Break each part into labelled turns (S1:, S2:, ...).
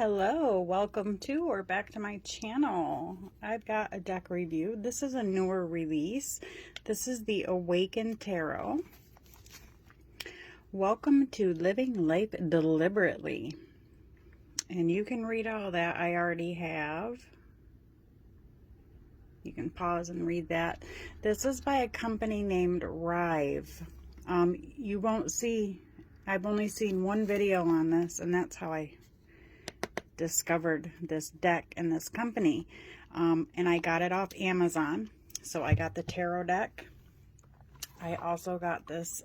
S1: Hello, welcome to or back to my channel. I've got a deck review. This is a newer release. This is the Awaken Tarot. Welcome to Living Life Deliberately. And you can read all that. I already have. You can pause and read that. This is by a company named Rive. You won't see, I've only seen one video on this, and that's how I discovered this deck and this company. And I got it off Amazon. So I got the tarot deck. I also got this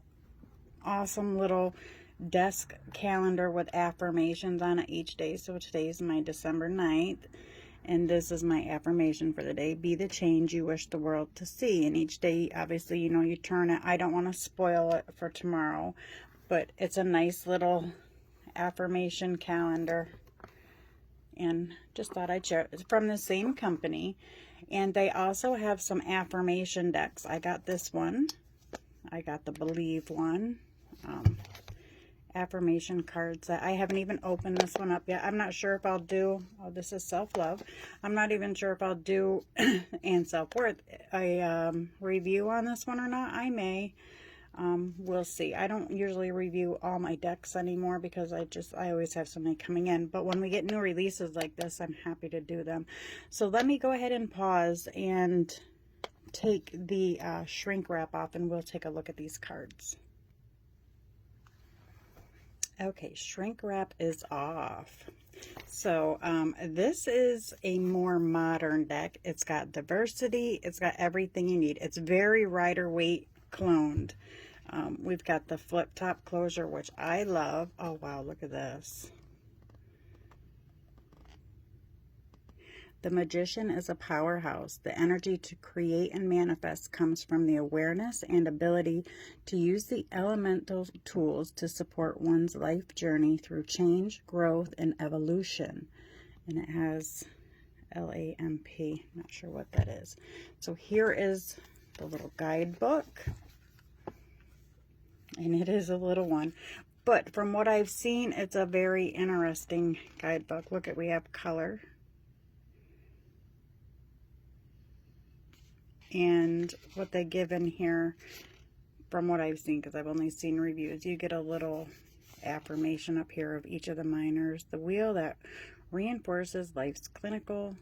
S1: awesome little desk calendar with affirmations on it each day. So today's my December 9th. And this is my affirmation for the day. Be the change you wish the world to see. And each day, obviously, you know, you turn it. I don't want to spoil it for tomorrow. But it's a nice little affirmation calendar. And just thought I'd share it. It's from the same company. And they also have some affirmation decks. I got this one. I got the Believe one. Affirmation cards that I haven't even opened this one up yet. I'm not sure if I'll do, oh, this is self-love. I'm not even sure if I'll do, and self-worth, a review on this one or not. I may. We'll see. I don't usually review all my decks anymore because I always have so many coming in. But when we get new releases like this, I'm happy to do them. So let me go ahead and pause and take the shrink wrap off, and we'll take a look at these cards. Okay, shrink wrap is off. So this is a more modern deck. It's got diversity. It's got everything you need. It's very Rider-Waite cloned. We've got the flip top closure, which I love. Oh, wow, look at this. The Magician is a powerhouse. The energy to create and manifest comes from the awareness and ability to use the elemental tools to support one's life journey through change, growth, and evolution. And it has L-A-M-P. Not sure what that is. So here is the little guidebook. And it is a little one. But from what I've seen, it's a very interesting guidebook. Look at, we have color. And what they give in here, from what I've seen, because I've only seen reviews, you get a little affirmation up here of each of the minors. The wheel that reinforces life's clinical,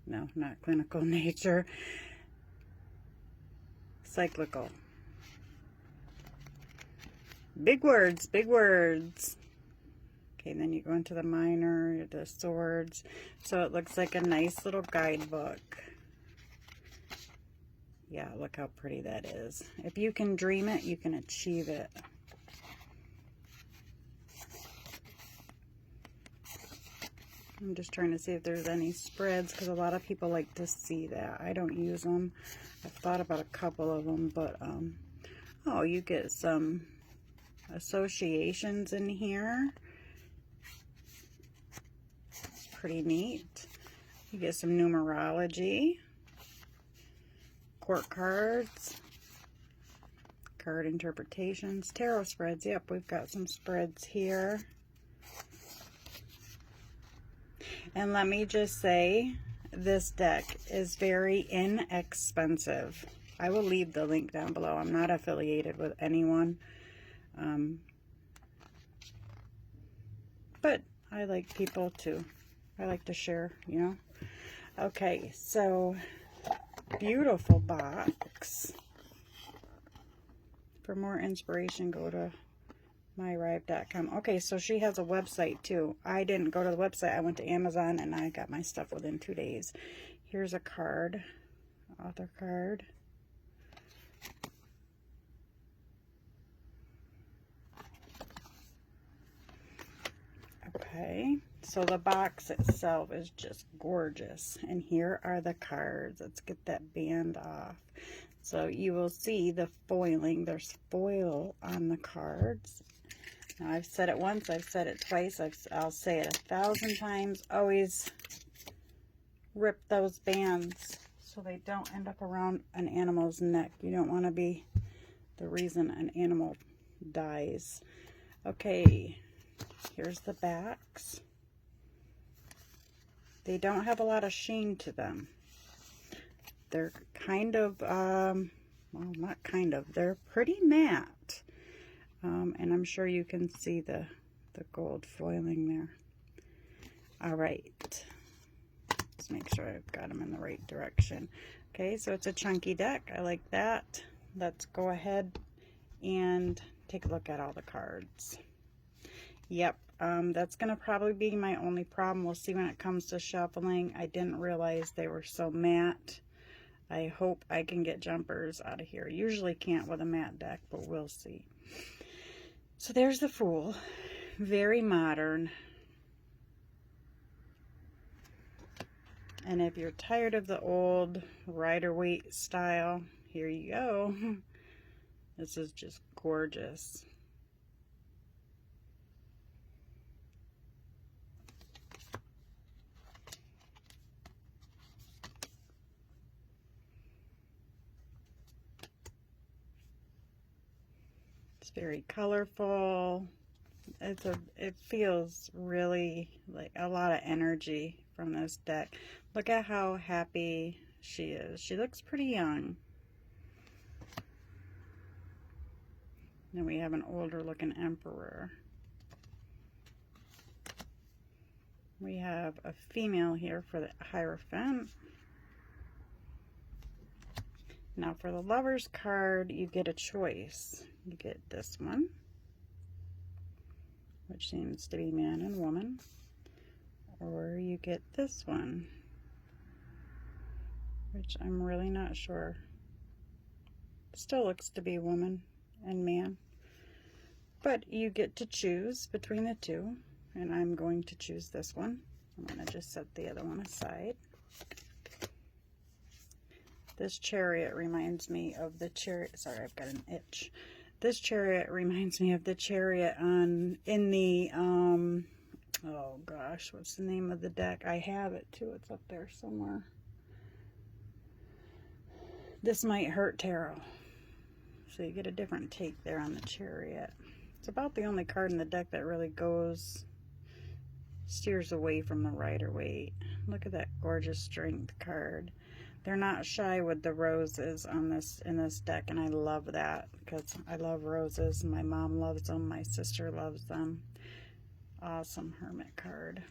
S1: no, not clinical nature, cyclical. Big words, big words. Okay, and then you go into the minor, the swords. So it looks like a nice little guidebook. Yeah, look how pretty that is. If you can dream it, you can achieve it. I'm just trying to see if there's any spreads, because a lot of people like to see that. I don't use them. I've thought about a couple of them, but oh, you get some associations in here. It's pretty neat. You get some numerology, court cards, card interpretations, tarot spreads. Yep, we've got some spreads here. And let me just say, this deck is very inexpensive. I will leave the link down below. I'm not affiliated with anyone. But I like people to, I like to share, you know. Okay, so beautiful box. For more inspiration, go to myrive.com. Okay, so she has a website too. I didn't go to the website. I went to Amazon and I got my stuff within 2 days. Here's a card, author card. Okay, so the box itself is just gorgeous. And here are the cards. Let's get that band off. So you will see the foiling. There's foil on the cards. Now, I've said it once, I've said it twice, I'll say it 1,000 times. Always rip those bands so they don't end up around an animal's neck. You don't want to be the reason an animal dies. Okay, Here's the backs. They don't have a lot of sheen to them. They're kind of, well, not kind of, they're pretty matte. And I'm sure you can see the gold foiling there. All right. Let's make sure I've got them in the right direction. Okay, so it's a chunky deck. I like that. Let's go ahead and take a look at all the cards. Yep, that's going to probably be my only problem. We'll see when it comes to shuffling. I didn't realize they were so matte. I hope I can get jumpers out of here. Usually can't with a matte deck, but we'll see. So there's the Fool. Very modern. And if you're tired of the old Rider-Waite style, here you go. This is just gorgeous. It's very colorful. It feels really like a lot of energy from this deck. Look at how happy she is. She looks pretty young. Then we have an older looking Emperor. We have a female here for the Hierophant. Now for the Lover's card, you get a choice. You get this one, which seems to be man and woman, or you get this one, which I'm really not sure. Still looks to be woman and man, but you get to choose between the two, and I'm going to choose this one. I'm going to just set the other one aside. This Chariot reminds me of the Chariot. Sorry, I've got an itch. This Chariot reminds me of the Chariot in the, oh gosh, what's the name of the deck? I have it too. It's up there somewhere. This Might Hurt Tarot. So you get a different take there on the Chariot. It's about the only card in the deck that really steers away from the Rider-Waite. Look at that gorgeous Strength card. They're not shy with the roses on in this deck, and I love that because I love roses. My mom loves them. My sister loves them. Awesome Hermit card.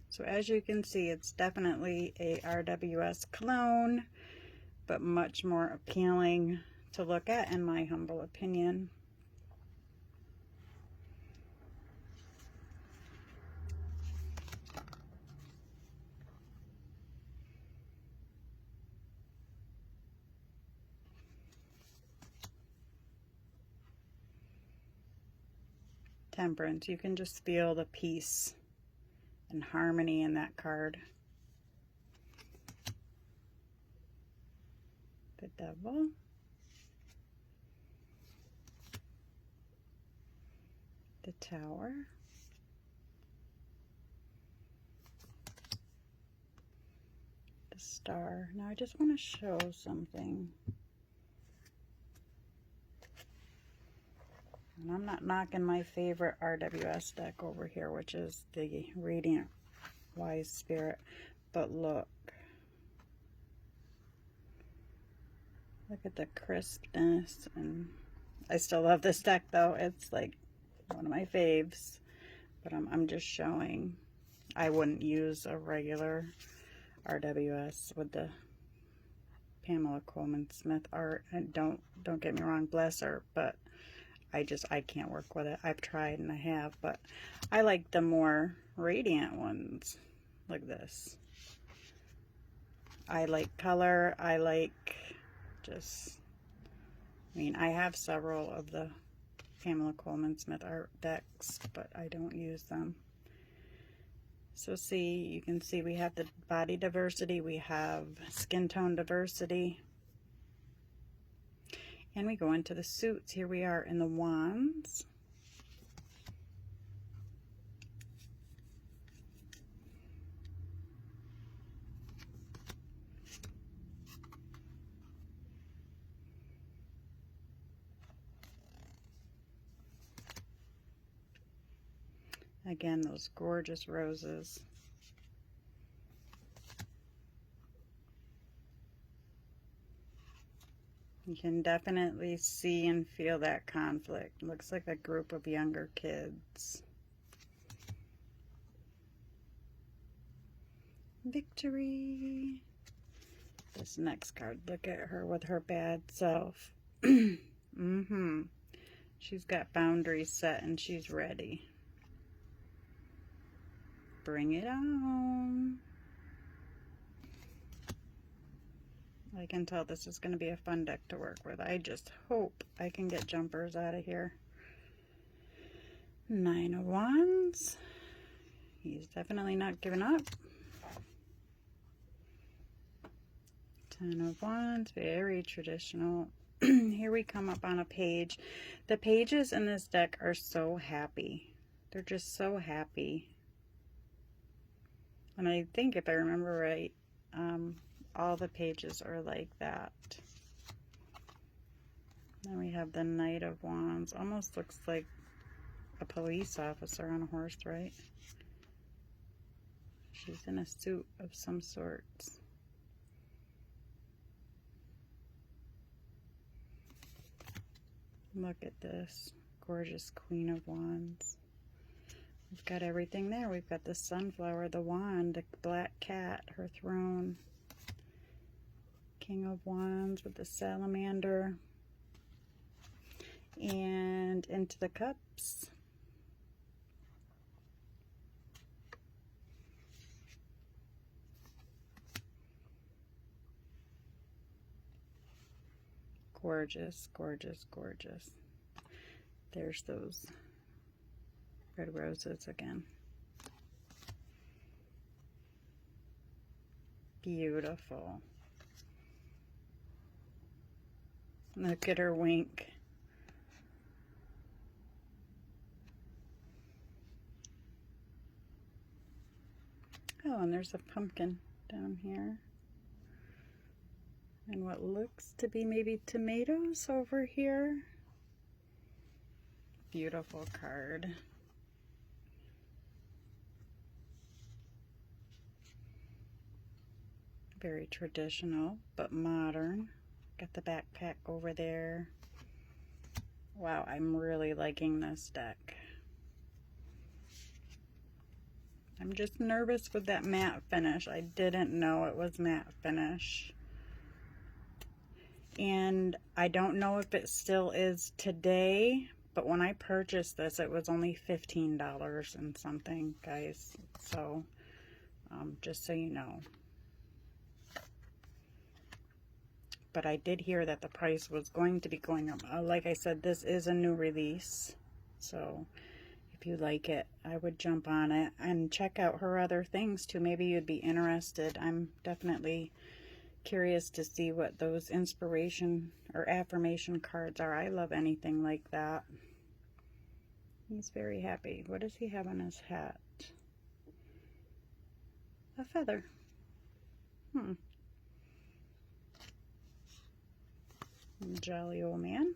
S1: So as you can see, it's definitely a RWS clone, but much more appealing to look at, in my humble opinion. Temperance, you can just feel the peace and harmony in that card. The Devil. The Tower. The Star. Now I just want to show something. And I'm not knocking my favorite RWS deck over here, which is the Radiant Wise Spirit. But look. Look at the crispness. And I still love this deck, though. It's like one of my faves. But I'm just showing. I wouldn't use a regular RWS with the Pamela Coleman Smith art. And don't get me wrong, bless her, but I can't work with it. I've tried and I have, but I like the more radiant ones like this. I like color. I like just, I mean, I have several of the Pamela Coleman Smith art decks, but I don't use them. So see, you can see we have the body diversity. We have skin tone diversity. And we go into the suits. Here we are in the Wands. Again, those gorgeous roses. You can definitely see and feel that conflict. Looks like a group of younger kids. Victory. This next card, look at her with her bad self. She's got boundaries set and she's ready. Bring it on. I can tell this is going to be a fun deck to work with. I just hope I can get jumpers out of here. 9 of Wands. He's definitely not giving up. 10 of Wands, very traditional. Here we come up on a page. The pages in this deck are so happy. They're just so happy. And I think if I remember right, all the pages are like that. Then we have the Knight of Wands. Almost looks like a police officer on a horse, right? She's in a suit of some sorts. Look at this gorgeous Queen of Wands. We've got everything there. We've got the sunflower, the wand, the black cat, her throne. King of Wands with the salamander. And into the cups. Gorgeous, gorgeous, gorgeous. There's those red roses again. Beautiful. Look at her wink. Oh, and there's a pumpkin down here. And what looks to be maybe tomatoes over here. Beautiful card. Very traditional, but modern. Got the backpack over there. Wow, I'm really liking this deck. I'm just nervous with that matte finish. I didn't know it was matte finish. And I don't know if it still is today, but when I purchased this, it was only $15 and something, guys. So, just so you know. But I did hear that the price was going to be going up. Like I said, this is a new release. So, if you like it, I would jump on it and check out her other things too. Maybe you'd be interested. I'm definitely curious to see what those inspiration or affirmation cards are. I love anything like that. He's very happy. What does he have on his hat? A feather. Jolly old man.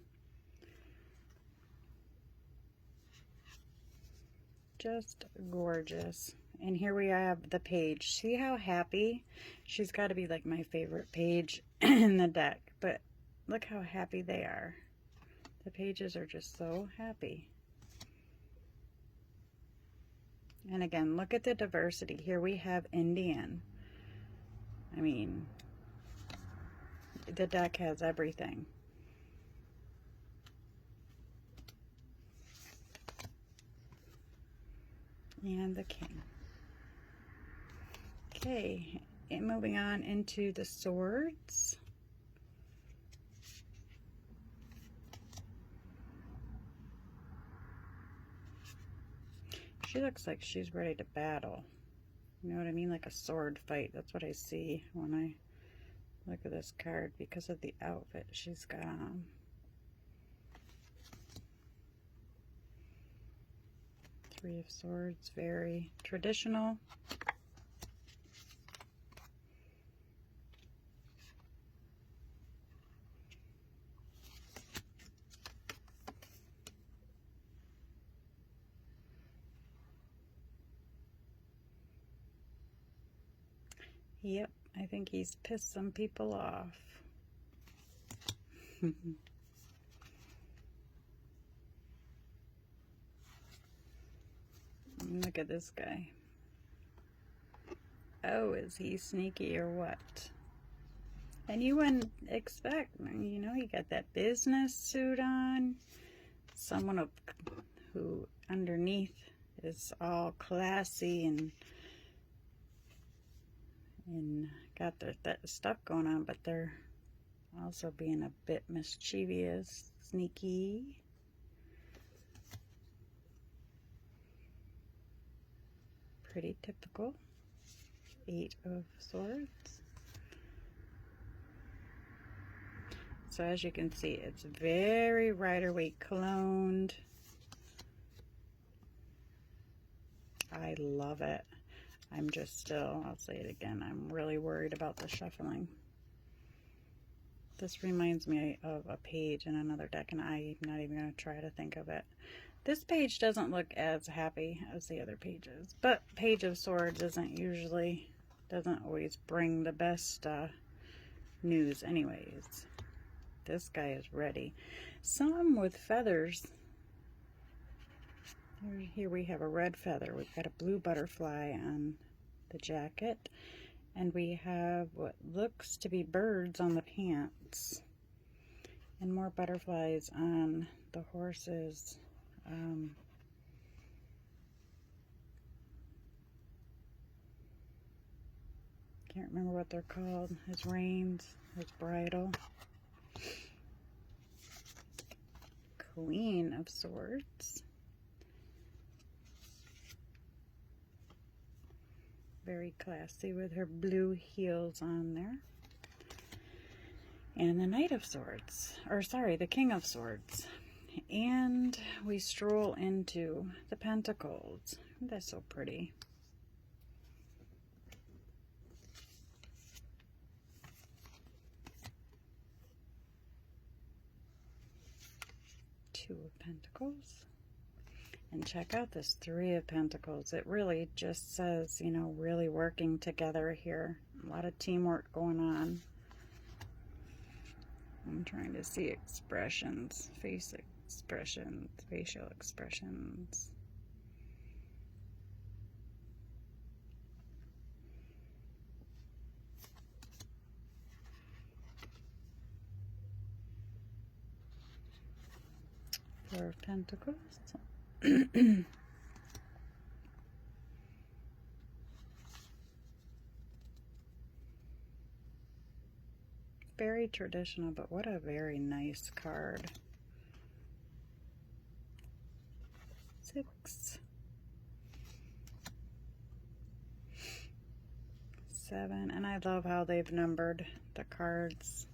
S1: Just gorgeous. And here we have the page. See how happy? She's got to be like my favorite page in the deck. But look how happy they are. The pages are just so happy. And again, look at the diversity. Here we have Indian. I mean, the deck has everything. And the king. Okay, and moving on into the swords. She looks like she's ready to battle. You know what I mean? Like a sword fight. That's what I see when I look at this card because of the outfit she's got on. Three of Swords, very traditional. Yep, I think he's pissed some people off. Look at this guy. Oh, is he sneaky or what? And you wouldn't expect, you know, you got that business suit on. Someone who underneath is all classy and got their stuff going on, but they're also being a bit mischievous, sneaky. Pretty typical. 8 of Swords. So as you can see, it's very Rider-Waite cloned. I love it. I'm just still, I'll say it again, I'm really worried about the shuffling. This reminds me of a page in another deck, and I'm not even going to try to think of it. This page doesn't look as happy as the other pages, but Page of Swords doesn't always bring the best news anyways. This guy is ready. Some with feathers. Here we have a red feather. We've got a blue butterfly on the jacket. And we have what looks to be birds on the pants. And more butterflies on the horses. Can't remember what they're called. His reins, his bridle. Queen of Swords. Very classy with her blue heels on there. And the Knight of Swords, or sorry, the King of Swords. And we stroll into the Pentacles. That's so pretty. Two of Pentacles. And check out this Three of Pentacles. It really just says, you know, really working together here. A lot of teamwork going on. I'm trying to see expressions, face expressions, facial expressions. Four of Pentacles. Very traditional, but what a very nice card. 6, 7, and I love how they've numbered the cards.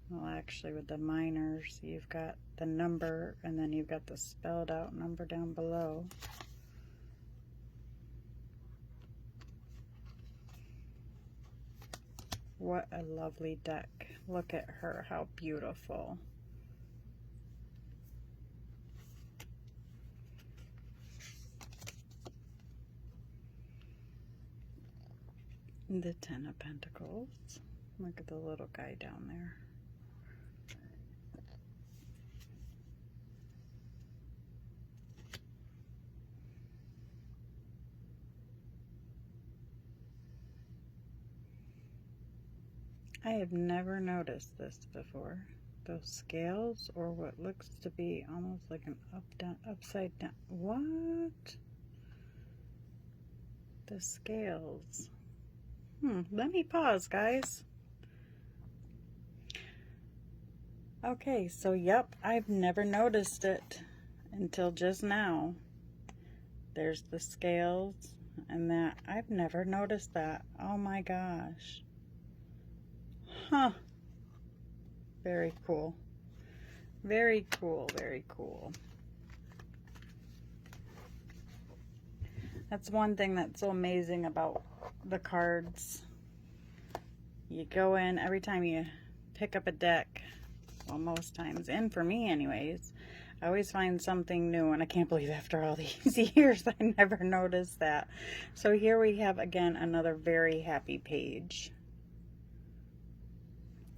S1: Well, actually, with the minors, you've got the number, and then you've got the spelled out number down below. What a lovely deck. Look at her, how beautiful. The 10 of Pentacles. Look at the little guy down there. I have never noticed this before. Those scales, or what looks to be almost like an upside down. What? The scales. Let me pause, guys. Okay, so yep, I've never noticed it until just now. There's the scales, and that, I've never noticed that. Oh my gosh. Huh. Very cool. Very cool, very cool. That's one thing that's so amazing about the cards. You go in, every time you pick up a deck, well, most times, and for me anyways, I always find something new, and I can't believe after all these years I never noticed that. So here we have, again, another very happy page.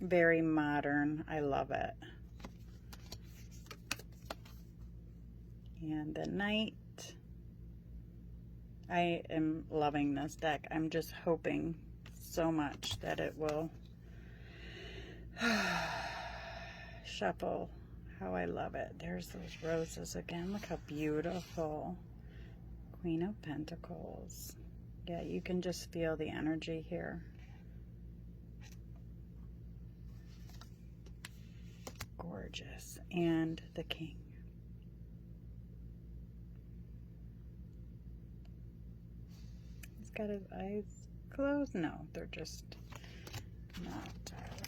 S1: Very modern. I love it. And the Knight. I am loving this deck. I'm just hoping so much that it will shuffle how I love it. There's those roses again. Look how beautiful. Queen of Pentacles. Yeah, you can just feel the energy here. Gorgeous. And the King. He's got his eyes closed. No, they're just not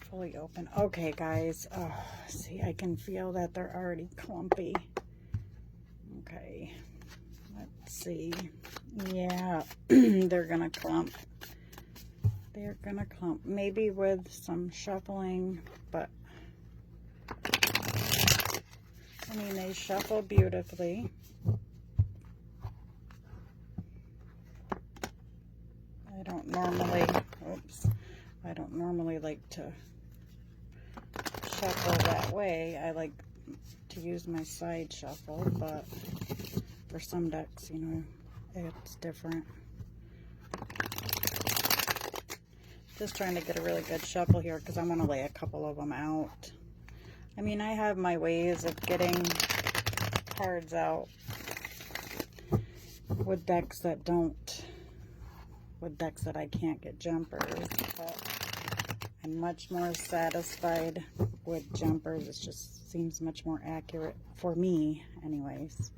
S1: fully open. Okay, guys. Oh, see, I can feel that they're already clumpy. Okay. Let's see. Yeah, they're gonna clump. They're gonna clump. Maybe with some shuffling, but I mean, they shuffle beautifully. I don't normally, oops, I don't normally like to shuffle that way. I like to use my side shuffle, but for some decks, you know, it's different. Just trying to get a really good shuffle here because I want to lay a couple of them out. I mean, I have my ways of getting cards out with decks that don't, with decks that I can't get jumpers, but I'm much more satisfied with jumpers. It just seems much more accurate for me anyways.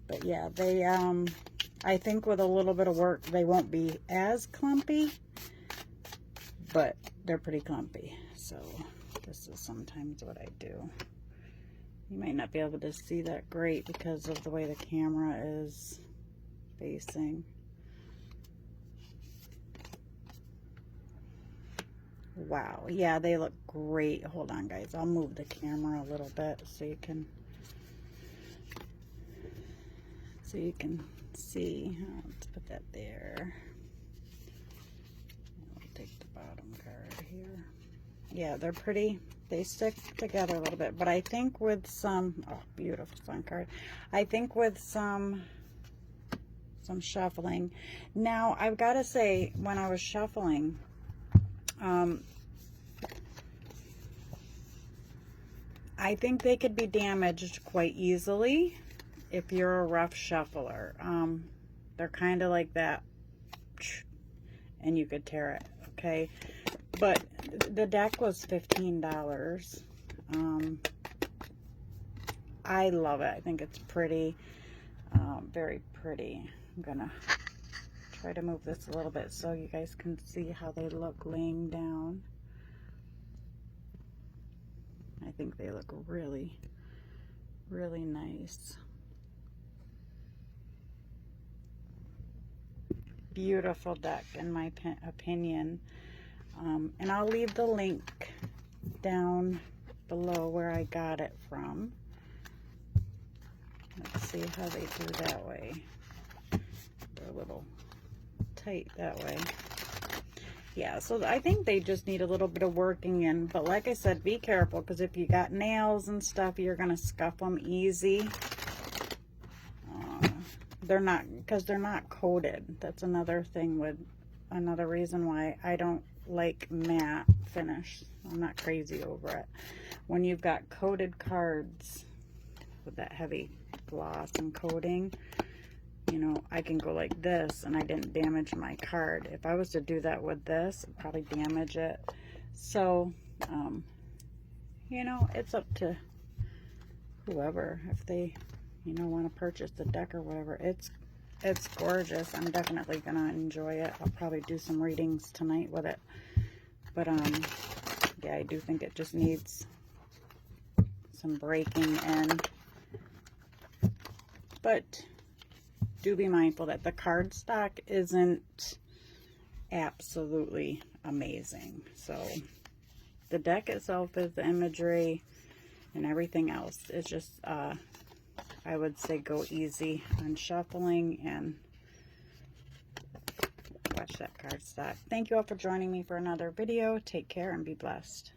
S1: But yeah, they I think with a little bit of work they won't be as clumpy, but they're pretty clumpy. So this is sometimes what I do. You might not be able to see that great because of the way the camera is facing. Wow, yeah, they look great. Hold on, guys. I'll move the camera a little bit so you can see. Let's put that there. I'll take the bottom card here. Yeah, they're pretty. They stick together a little bit, but I think with some, oh, beautiful fun card. I think with some shuffling. Now, I've got to say, when I was shuffling, I think they could be damaged quite easily if you're a rough shuffler. They're kind of like that, and you could tear it, okay? But the deck was $15. I love it. I think it's pretty, very pretty. I'm gonna try to move this a little bit so you guys can see how they look laying down. I think they look really, really nice. Beautiful deck in my opinion. And I'll leave the link down below where I got it from. Let's see how they do that way. They're a little tight that way. Yeah, so I think they just need a little bit of working in. But like I said, be careful, because if you got nails and stuff, you're going to scuff them easy. They're not, because they're not coated. That's another thing with, another reason why I don't like matte finish. I'm not crazy over it. When you've got coated cards with that heavy gloss and coating, you know, I can go like this and I didn't damage my card. If I was to do that with this, I'd probably damage it. So, you know, it's up to whoever, if they, you know, want to purchase the deck or whatever. It's gorgeous. I'm definitely gonna enjoy it. I'll probably do some readings tonight with it. But yeah, I do think it just needs some breaking in. But do be mindful that the card stock isn't absolutely amazing. So the deck itself is the imagery and everything else. It's just, I would say go easy on shuffling and watch that card stock. Thank you all for joining me for another video. Take care and be blessed.